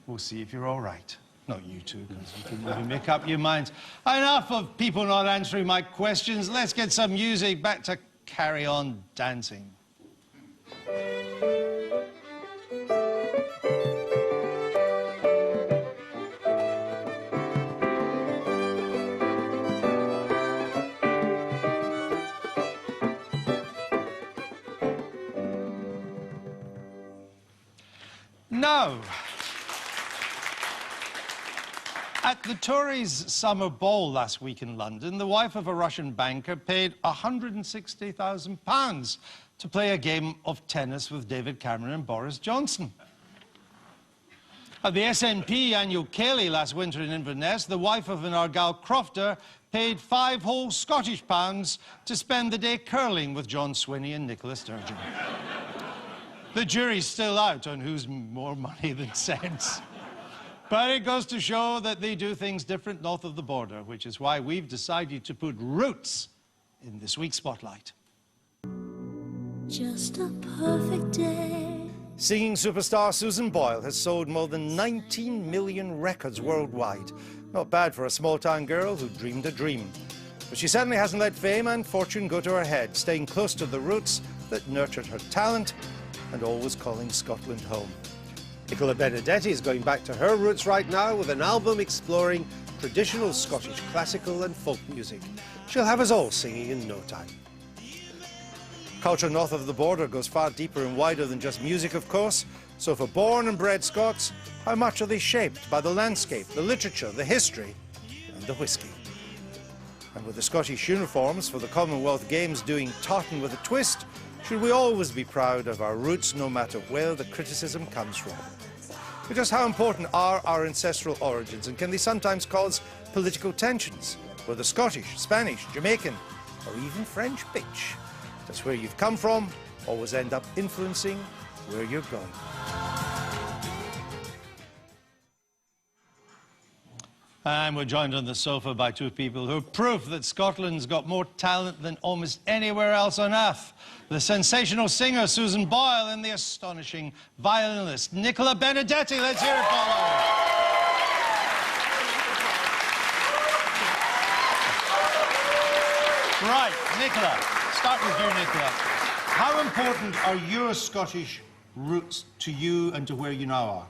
We'll see if you're all right. Not you two, because you can really make up your minds. Enough of people not answering my questions. Let's get some music back to Carry On Dancing. Now, at the Tories' summer ball last week in London, the wife of a Russian banker paid £160,000 to play a game of tennis with David Cameron and Boris Johnson. At the SNP annual Ceilidh last winter in Inverness, the wife of an Argyll crofter paid 5 whole Scottish pounds to spend the day curling with John Swinney and Nicola Sturgeon. The jury's still out on who's more money than sense. But it goes to show that they do things different north of the border, which is why we've decided to put roots in this week's Spotlight. Just a perfect day. Singing superstar Susan Boyle has sold more than 19 million records worldwide. Not bad for a small-town girl who dreamed a dream. But she certainly hasn't let fame and fortune go to her head, staying close to the roots that nurtured her talent and always calling Scotland home. Nicola Benedetti is going back to her roots right now with an album exploring traditional Scottish classical and folk music. She'll have us all singing in no time. Culture north of the border goes far deeper and wider than just music, of course. So for born and bred Scots, how much are they shaped by the landscape, the literature, the history, and the whisky? And with the Scottish uniforms for the Commonwealth Games doing tartan with a twist, should we always be proud of our roots, no matter where the criticism comes from? But just how important are our ancestral origins, and can they sometimes cause political tensions, whether Scottish, Spanish, Jamaican, or even French bitch? Does where you've come from always end up influencing where you're going? And we're joined on the sofa by two people who are proof that Scotland's got more talent than almost anywhere else on earth. The sensational singer Susan Boyle and the astonishing violinist Nicola Benedetti. Let's hear it for them. Right, Nicola, start with you, Nicola. How important are your Scottish roots to you and to where you now are?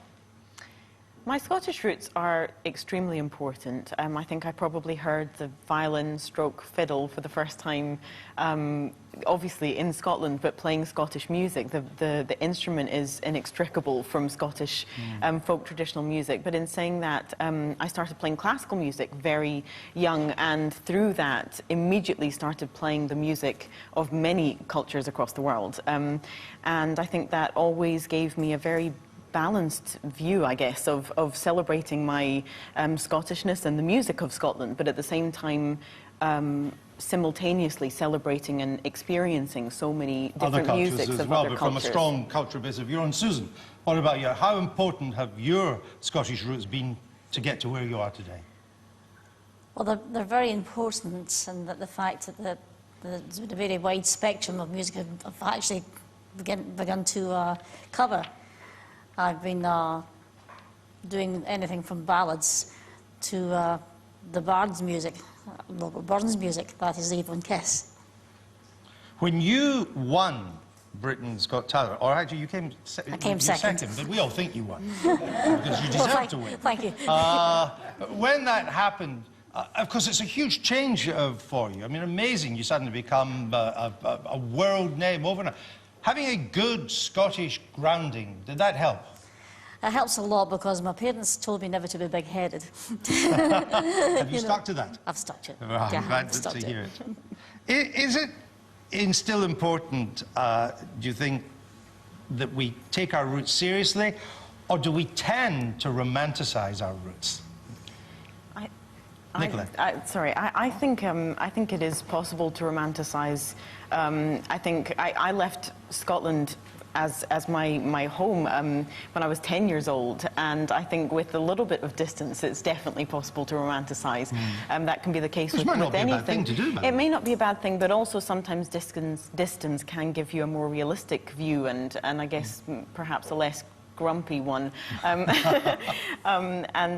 My Scottish roots are extremely important. I think I probably heard the violin stroke fiddle for the first time, obviously in Scotland, but playing Scottish music. The instrument is inextricable from Scottish folk traditional music. But in saying that, I started playing classical music very young, and through that immediately started playing the music of many cultures across the world. And I think that always gave me a very balanced view, I guess, of celebrating my Scottishness and the music of Scotland, but at the same time simultaneously celebrating and experiencing so many different musics of well, other but cultures. From a strong cultural base of your own. Susan, what about you? How important have your Scottish roots been to get to where you are today? Well, they're very important, and the fact that there's been a very wide spectrum of music I've actually begun to cover. I've been doing anything from ballads to the Bard's music, local Burns music, that is Eve and Kiss. When you won Britain's Got Talent, or actually you came, I came second, but we all think you won, because you deserve to win. Thank you. When that happened, of course, it's a huge change for you. I mean, amazing. You suddenly become a world name overnight. Having a good Scottish grounding, did that help? It helps a lot because my parents told me never to be big-headed. Have you stuck to that? I've stuck to it. Well, I'm glad to hear it. Is it still important, do you think, that we take our roots seriously, or do we tend to romanticize our roots? Nicola. I think it is possible to romanticize. I think I left Scotland as my home when I was 10 years old, and I think with a little bit of distance it's definitely possible to romanticize. That can be the case with anything. Be a bad thing to do, it may not be a bad thing, but also sometimes distance can give you a more realistic view and I guess perhaps a less grumpy one. And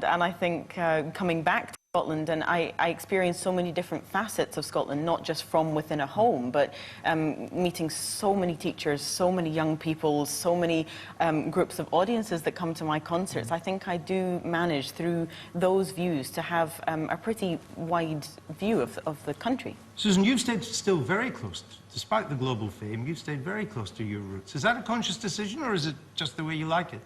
I think coming back to Scotland, and I experienced so many different facets of Scotland, not just from within a home, but meeting so many teachers, so many young people, so many groups of audiences that come to my concerts. I think I do manage through those views to have a pretty wide view of the country. Susan, you've stayed still very close, despite the global fame, you've stayed very close to your roots. Is that a conscious decision, or is it just the way you like it?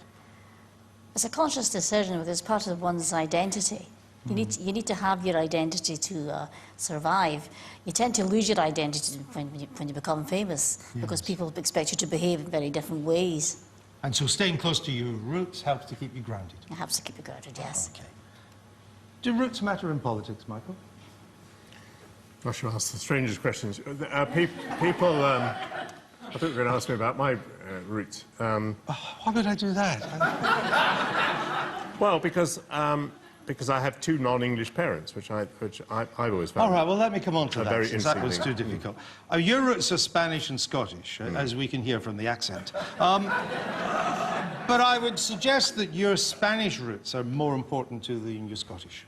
It's a conscious decision, but it's part of one's identity. You need to have your identity to survive. You tend to lose your identity when you become famous, because people expect you to behave in very different ways. And so staying close to your roots helps to keep you grounded? It helps to keep you grounded, yes. Okay. Do roots matter in politics, Michael? Gosh, you asked the strangest questions. People, I thought you were going to ask me about my roots. Why would I do that? Well, because I have two non-English parents, which I've always found. All right, well, let me come on to that, very since that was interesting too difficult. Your roots are Spanish and Scottish, as we can hear from the accent. But I would suggest that your Spanish roots are more important to than your Scottish.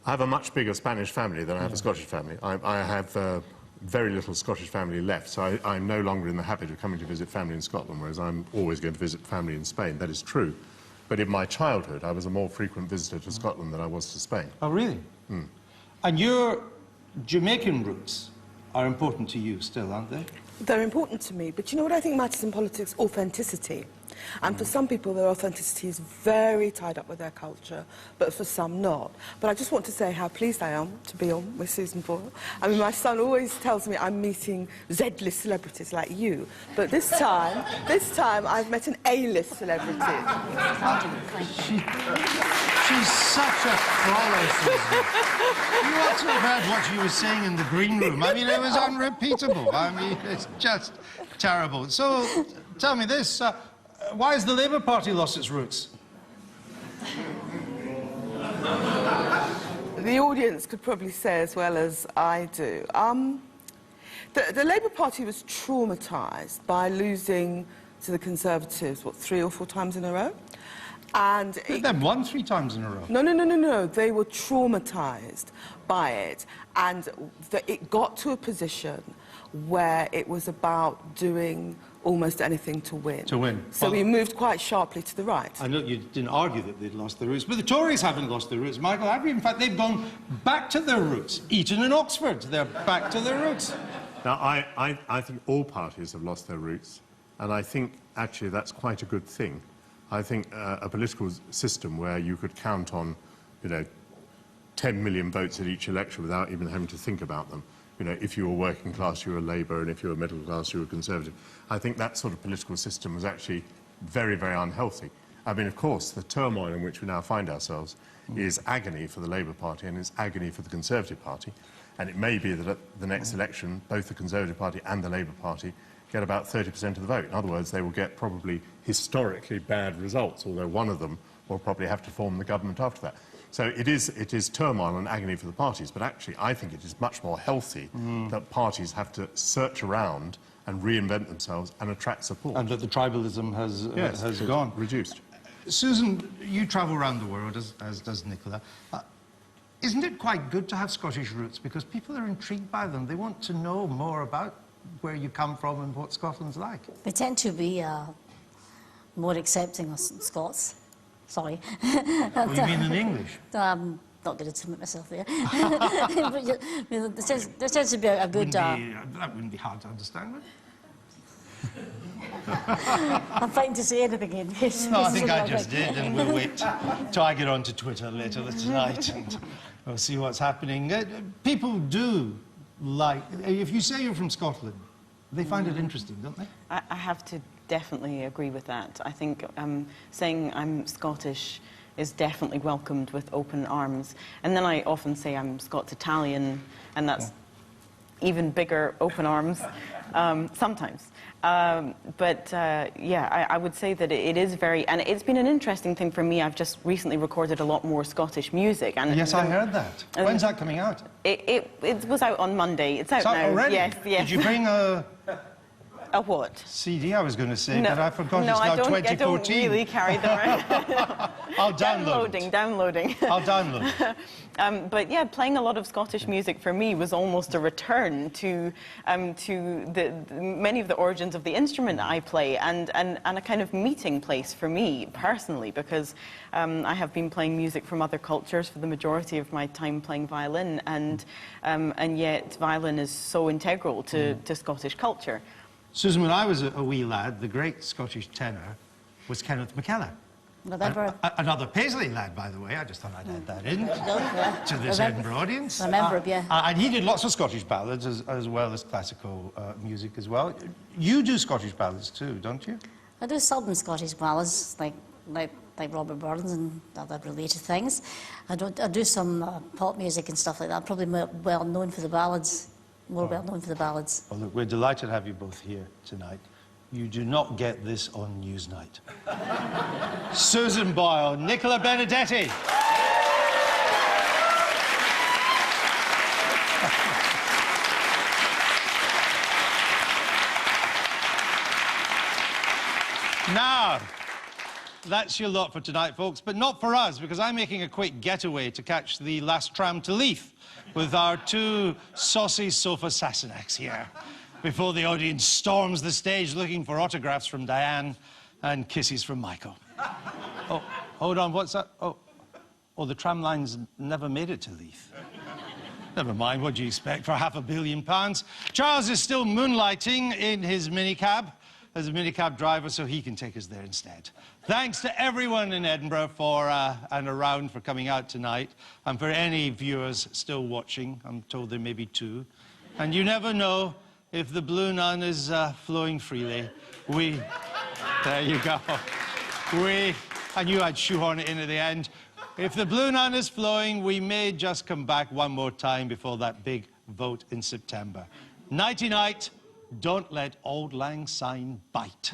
I have a much bigger Spanish family than I have a Scottish family. I have very little Scottish family left, so I'm no longer in the habit of coming to visit family in Scotland, whereas I'm always going to visit family in Spain. That is true. But in my childhood, I was a more frequent visitor to Scotland than I was to Spain. Oh, really? And your Jamaican roots are important to you still, aren't they? They're important to me, but you know what I think matters in politics? Authenticity. And for some people, their authenticity is very tied up with their culture, but for some not. But I just want to say how pleased I am to be on with Susan Boyle. I mean, my son always tells me I'm meeting Z-list celebrities like you, but this time I've met an A-list celebrity. She's such a frolic, Susan. You ought to have heard what she was saying in the green room. I mean, it was unrepeatable. I mean, it's just terrible. So, tell me this. Why has the Labour Party lost its roots? The audience could probably say as well as I do. The Labour Party was traumatised by losing to the Conservatives, what, 3 or 4 times in a row? And They've won 3 times in a row. No. They were traumatised by it. And it got to a position where it was about doing almost anything to win. To win. So we moved quite sharply to the right. I know you didn't argue that they'd lost their roots, but the Tories haven't lost their roots, Michael, have you? In fact, they've gone back to their roots. Eton and Oxford, they're back to their roots. Now, I think all parties have lost their roots, and I think, actually, that's quite a good thing. I think a political system where you could count on, 10 million votes at each election without even having to think about them. If you were working class, you were Labour, and if you were middle class, you were Conservative. I think that sort of political system was actually very, very unhealthy. I mean, of course, the turmoil in which we now find ourselves is agony for the Labour Party and is agony for the Conservative Party. And it may be that at the next election, both the Conservative Party and the Labour Party get about 30% of the vote. In other words, they will get probably historically bad results, although one of them will probably have to form the government after that. So it is turmoil and agony for the parties, but actually I think it is much more healthy that parties have to search around and reinvent themselves and attract support. And that the tribalism has gone. Reduced. Susan, you travel around the world, as does Nicola. Isn't it quite good to have Scottish roots? Because people are intrigued by them. They want to know more about where you come from and what Scotland's like. We tend to be more accepting of Scots. Sorry. What do you mean in English? I'm not going to submit myself there. There tends to be a good... that wouldn't be hard to understand, would it? I'm fighting to say anything in this. No, I think I just did, and we'll wait till I get onto Twitter later tonight, and we'll see what's happening. People do like... If you say you're from Scotland, they find it interesting, don't they? I have to definitely agree with that. I think saying I'm Scottish is definitely welcomed with open arms. And then I often say I'm Scots-Italian, and that's even bigger open arms, sometimes. Yeah, I would say that it is very... And it's been an interesting thing for me. I've just recently recorded a lot more Scottish music. And yes, I heard that. When's that coming out? It was out on Monday. It's out now. Already? Yes. Did you bring a A what? CD, I was going to say, No, but I forgot no, it's now I don't 2014. really carry them around. I'll download Downloading. I'll download it. But yeah, playing a lot of Scottish music for me was almost a return to many of the origins of the instrument I play, and a kind of meeting place for me personally, because I have been playing music from other cultures for the majority of my time playing violin, and yet violin is so integral to Scottish culture. Susan, when I was a wee lad, the great Scottish tenor was Kenneth McKellar. Another Paisley lad, by the way. I just thought I'd add that in to this Edinburgh audience. Remember, yeah. And he did lots of Scottish ballads as well as classical music as well. You do Scottish ballads too, don't you? I do some Scottish ballads, like Robert Burns and other related things. I do some pop music and stuff like that. Probably more well known for the ballads. Well known for the ballads. Well, look, we're delighted to have you both here tonight. You do not get this on Newsnight. Susan Boyle, Nicola Benedetti. Now, that's your lot for tonight, folks, but not for us, because I'm making a quick getaway to catch the last tram to Leith with our two saucy sofa Sassenachs here, before the audience storms the stage looking for autographs from Diane and kisses from Michael. Oh, hold on, what's that? Oh, the tram line's never made it to Leith. Never mind, what do you expect for £500 million? Charles is still moonlighting in his minicab as a minicab driver, so he can take us there instead. Thanks to everyone in Edinburgh and around for coming out tonight, and for any viewers still watching. I'm told there may be 2. And you never know if the Blue Nun is flowing freely. There you go. I knew I'd shoehorn it in at the end. If the Blue Nun is flowing, we may just come back one more time before that big vote in September. Nighty-night. Don't let Auld Lang Syne bite.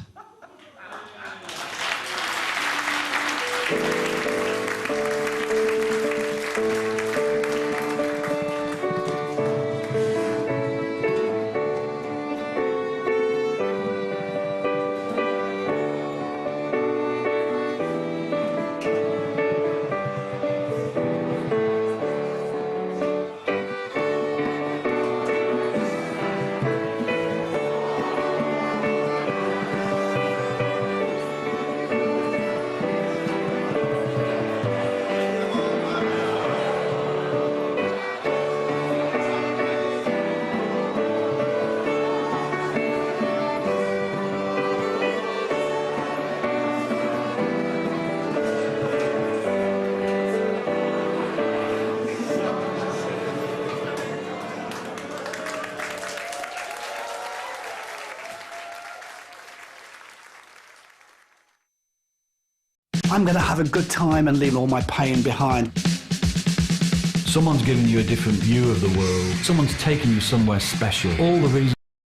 I'm going to have a good time and leave all my pain behind. Someone's giving you a different view of the world. Someone's taking you somewhere special. All the reasons